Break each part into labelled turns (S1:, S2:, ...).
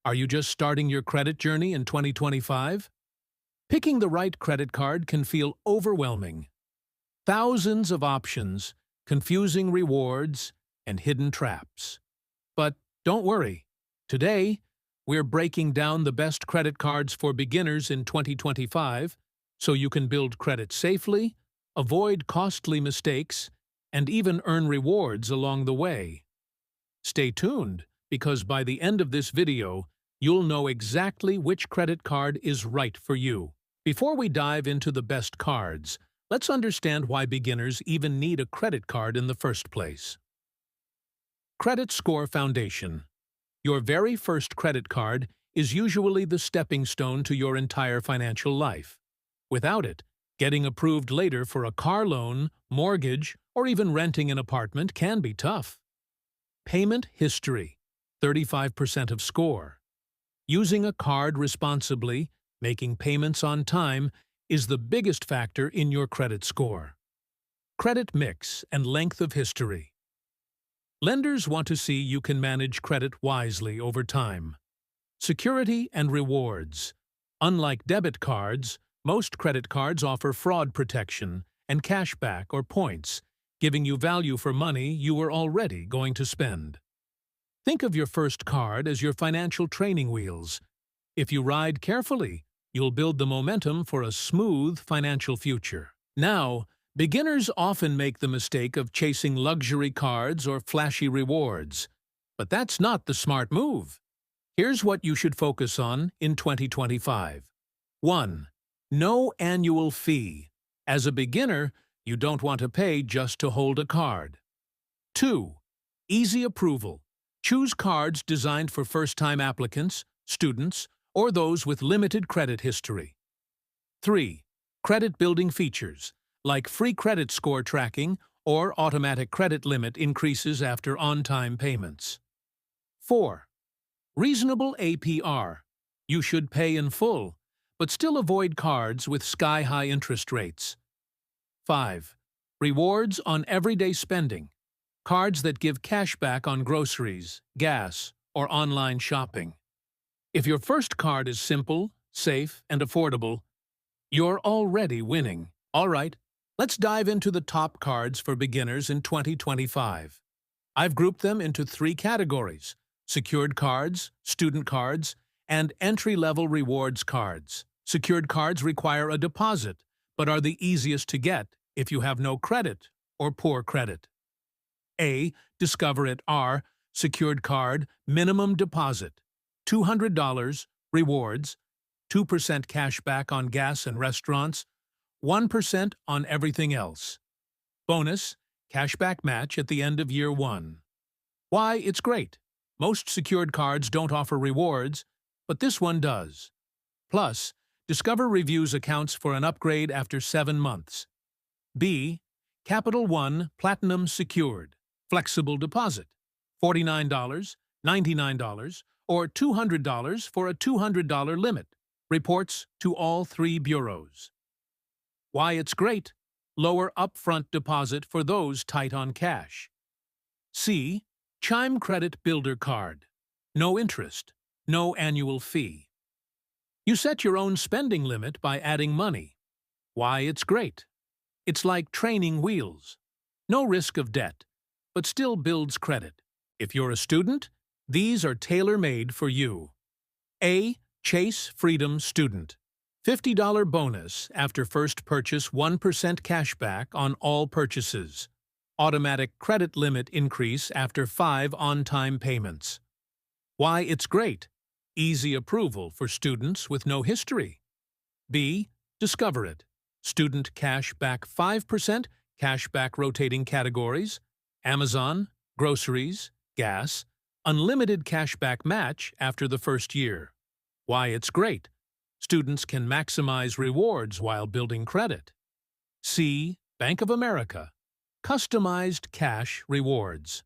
S1: Are you just starting your credit journey in 2025? Picking the right credit card can feel overwhelming. Thousands of options, confusing rewards, and hidden traps. But don't worry. Today, we're breaking down the best credit cards for beginners in 2025 so you can build credit safely, avoid costly mistakes, and even earn rewards along the way. Stay tuned, because by the end of this video, you'll know exactly which credit card is right for you. Before we dive into the best cards, let's understand why beginners even need a credit card in the first place. Credit Score Foundation. Your very first credit card is usually the stepping stone to your entire financial life. Without it, getting approved later for a car loan, mortgage, or even renting an apartment can be tough. Payment history, 35% of score. Using a card responsibly, making payments on time, is the biggest factor in your credit score. Credit mix and length of history. Lenders want to see you can manage credit wisely over time. Security and rewards. Unlike debit cards, most credit cards offer fraud protection and cashback or points, giving you value for money you were already going to spend. Think of your first card as your financial training wheels. If you ride carefully, you'll build the momentum for a smooth financial future. Now, beginners often make the mistake of chasing luxury cards or flashy rewards. But that's not the smart move. Here's what you should focus on in 2025. 1. No annual fee. As a beginner, you don't want to pay just to hold a card. 2. Easy approval. Choose cards designed for first-time applicants, students, or those with limited credit history. 3. Credit-building features, like free credit score tracking or automatic credit limit increases after on-time payments. 4. Reasonable APR. You should pay in full, but still avoid cards with sky-high interest rates. 5. Rewards on everyday spending. Cards that give cash back on groceries, gas, or online shopping. If your first card is simple, safe, and affordable, you're already winning. All right, let's dive into the top cards for beginners in 2025. I've grouped them into 3 categories: secured cards, student cards, and entry-level rewards cards. Secured cards require a deposit, but are the easiest to get if you have no credit or poor credit. A. Discover It R. Secured card, minimum deposit, $200, rewards, 2% cash back on gas and restaurants, 1% on everything else. Bonus, cashback match at the end of year 1. Why it's great. Most secured cards don't offer rewards, but this one does. Plus, Discover Reviews accounts for an upgrade after 7 months. B. Capital One Platinum Secured. Flexible deposit, $49, $99, or $200 for a $200 limit. Reports to all 3 bureaus. Why it's great. Lower upfront deposit for those tight on cash. C. Chime Credit Builder Card. No interest, no annual fee. You set your own spending limit by adding money. Why it's great. It's like training wheels. No risk of debt, but still builds credit. If you're a student, these are tailor-made for you. A. Chase Freedom Student. $50 bonus after first purchase, 1% cashback on all purchases. Automatic credit limit increase after 5 on-time payments. Why it's great. Easy approval for students with no history. B. Discover It. Student cash back 5%, cashback rotating categories, Amazon, groceries, gas, unlimited cashback match after the first year. Why it's great. Students can maximize rewards while building credit. C. Bank of America. Customized cash rewards.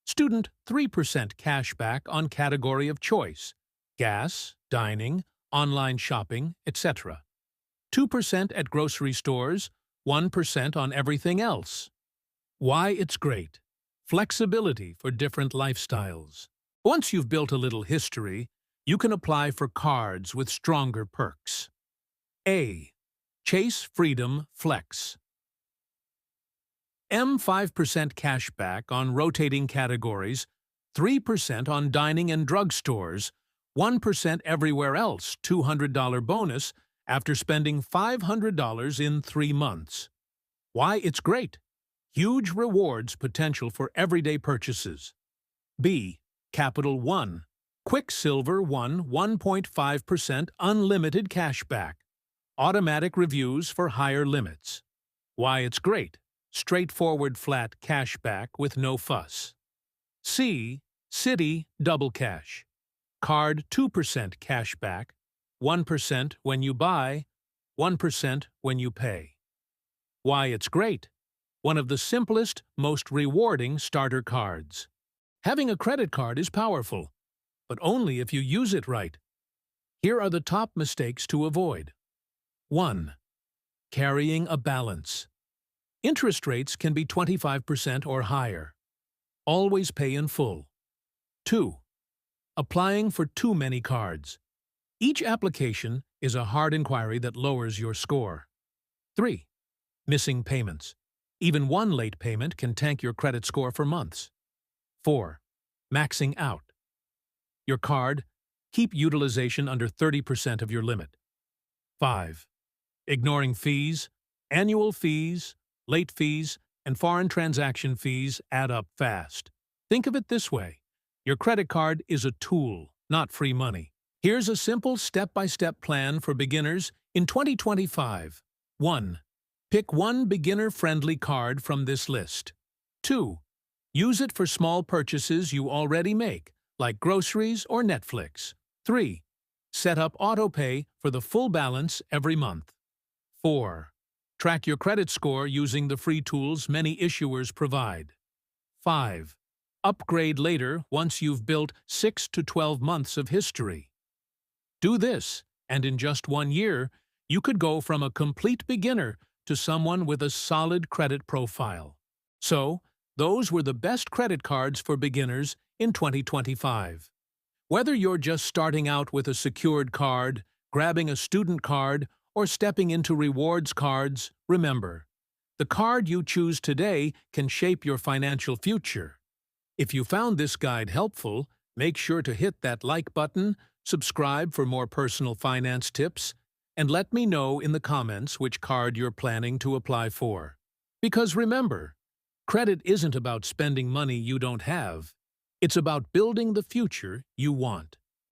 S1: Student 3% cashback on category of choice, gas, dining, online shopping, etc. 2% at grocery stores, 1% on everything else. Why it's great. Flexibility for different lifestyles. Once you've built a little history, You can apply for cards with stronger perks. A. Chase Freedom Flex. M 5% cashback on rotating categories, 3% on dining and drugstores, 1% everywhere else, $200 bonus after spending $500 in 3 months. Why it's great. Huge rewards potential for everyday purchases. B. Capital One. Quicksilver One 1.5% unlimited cashback. Automatic reviews for higher limits. Why it's great. Straightforward flat cashback with no fuss. C. Citi Double Cash. Card 2% cashback, 1% when you buy, 1% when you pay. Why it's great. One of the simplest, most rewarding starter cards. Having a credit card is powerful, but only if you use it right. Here are the top mistakes to avoid. 1. Carrying a balance. Interest rates can be 25% or higher. Always pay in full. 2. Applying for too many cards. Each application is a hard inquiry that lowers your score. 3. Missing payments. Even one late payment can tank your credit score for months. 4. Maxing out. Your card, keep utilization under 30% of your limit. 5. Ignoring fees, annual fees, late fees, and foreign transaction fees add up fast. Think of it this way. Your credit card is a tool, not free money. Here's a simple step-by-step plan for beginners in 2025. 1. Pick one beginner-friendly card from this list. 2. Use it for small purchases you already make, like groceries or Netflix. 3. Set up autopay for the full balance every month. 4. Track your credit score using the free tools many issuers provide. 5. Upgrade later once you've built 6 to 12 months of history. Do this, and in just 1 year, you could go from a complete beginner to someone with a solid credit profile. So, those were the best credit cards for beginners in 2025. Whether you're just starting out with a secured card, grabbing a student card, or stepping into rewards cards, remember, the card you choose today can shape your financial future. If you found this guide helpful, make sure to hit that like button, subscribe for more personal finance tips, and let me know in the comments which card you're planning to apply for. Because remember, credit isn't about spending money you don't have. It's about building the future you want.